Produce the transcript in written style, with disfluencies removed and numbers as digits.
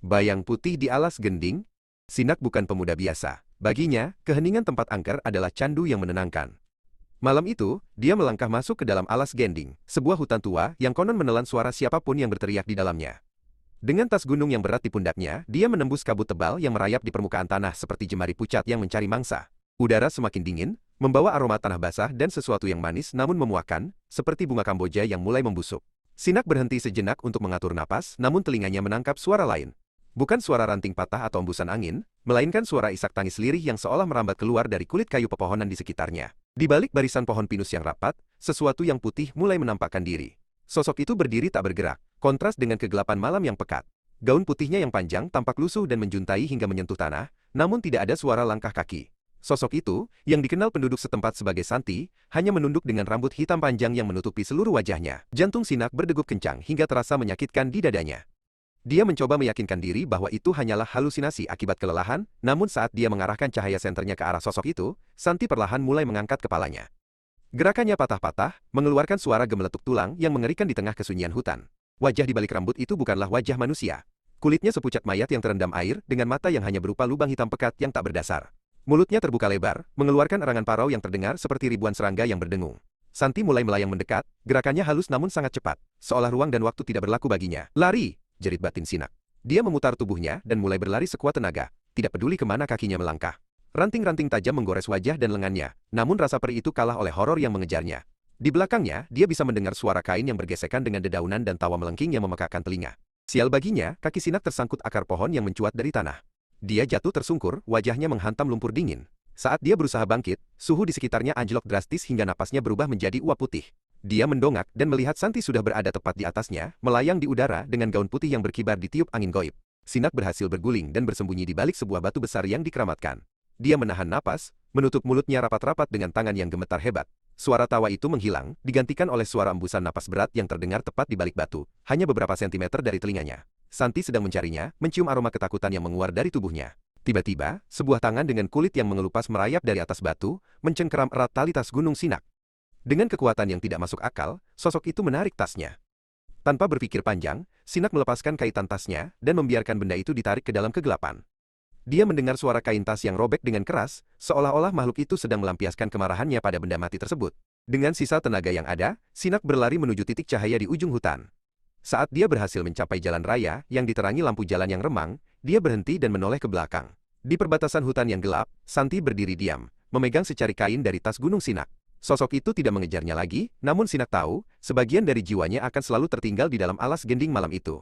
Bayang putih di alas gending, Sinak bukan pemuda biasa. Baginya, keheningan tempat angker adalah candu yang menenangkan. Malam itu, dia melangkah masuk ke dalam alas gending, sebuah hutan tua yang konon menelan suara siapapun yang berteriak di dalamnya. Dengan tas gunung yang berat di pundaknya, dia menembus kabut tebal yang merayap di permukaan tanah seperti jemari pucat yang mencari mangsa. Udara semakin dingin, membawa aroma tanah basah dan sesuatu yang manis namun memuakkan, seperti bunga Kamboja yang mulai membusuk. Sinak berhenti sejenak untuk mengatur napas, namun telinganya menangkap suara lain. Bukan suara ranting patah atau embusan angin, melainkan suara isak tangis lirih yang seolah merambat keluar dari kulit kayu pepohonan di sekitarnya. Di balik barisan pohon pinus yang rapat, sesuatu yang putih mulai menampakkan diri. Sosok itu berdiri tak bergerak, kontras dengan kegelapan malam yang pekat. Gaun putihnya yang panjang tampak lusuh dan menjuntai hingga menyentuh tanah, namun tidak ada suara langkah kaki. Sosok itu, yang dikenal penduduk setempat sebagai Santi, hanya menunduk dengan rambut hitam panjang yang menutupi seluruh wajahnya. Jantung Sinak berdegup kencang hingga terasa menyakitkan di dadanya. Dia mencoba meyakinkan diri bahwa itu hanyalah halusinasi akibat kelelahan, namun saat dia mengarahkan cahaya senternya ke arah sosok itu, Santi perlahan mulai mengangkat kepalanya. Gerakannya patah-patah, mengeluarkan suara gemeletuk tulang yang mengerikan di tengah kesunyian hutan. Wajah di balik rambut itu bukanlah wajah manusia. Kulitnya sepucat mayat yang terendam air, dengan mata yang hanya berupa lubang hitam pekat yang tak berdasar. Mulutnya terbuka lebar, mengeluarkan erangan parau yang terdengar seperti ribuan serangga yang berdengung. Santi mulai melayang mendekat, gerakannya halus namun sangat cepat, seolah ruang dan waktu tidak berlaku baginya. Lari! Jerit batin Sinak. Dia memutar tubuhnya dan mulai berlari sekuat tenaga, tidak peduli kemana kakinya melangkah. Ranting-ranting tajam menggores wajah dan lengannya, namun rasa perih itu kalah oleh horor yang mengejarnya. Di belakangnya, dia bisa mendengar suara kain yang bergesekan dengan dedaunan dan tawa melengking yang memekakkan telinga. Sial baginya, kaki Sinak tersangkut akar pohon yang mencuat dari tanah. Dia jatuh tersungkur, wajahnya menghantam lumpur dingin. Saat dia berusaha bangkit, suhu di sekitarnya anjlok drastis hingga napasnya berubah menjadi uap putih. Dia mendongak dan melihat Santi sudah berada tepat di atasnya, melayang di udara dengan gaun putih yang berkibar ditiup angin goib. Sinak berhasil berguling dan bersembunyi di balik sebuah batu besar yang dikeramatkan. Dia menahan napas, menutup mulutnya rapat-rapat dengan tangan yang gemetar hebat. Suara tawa itu menghilang, digantikan oleh suara embusan napas berat yang terdengar tepat di balik batu, hanya beberapa sentimeter dari telinganya. Santi sedang mencarinya, mencium aroma ketakutan yang menguar dari tubuhnya. Tiba-tiba, sebuah tangan dengan kulit yang mengelupas merayap dari atas batu, mencengkeram erat tali tas gunung Sinak. Dengan kekuatan yang tidak masuk akal, sosok itu menarik tasnya. Tanpa berpikir panjang, Sinak melepaskan kaitan tasnya dan membiarkan benda itu ditarik ke dalam kegelapan. Dia mendengar suara kain tas yang robek dengan keras, seolah-olah makhluk itu sedang melampiaskan kemarahannya pada benda mati tersebut. Dengan sisa tenaga yang ada, Sinak berlari menuju titik cahaya di ujung hutan. Saat dia berhasil mencapai jalan raya yang diterangi lampu jalan yang remang, dia berhenti dan menoleh ke belakang. Di perbatasan hutan yang gelap, Santi berdiri diam, memegang secari kain dari tas gunung Sinak. Sosok itu tidak mengejarnya lagi, namun Sinak tahu, sebagian dari jiwanya akan selalu tertinggal di dalam alas gending malam itu.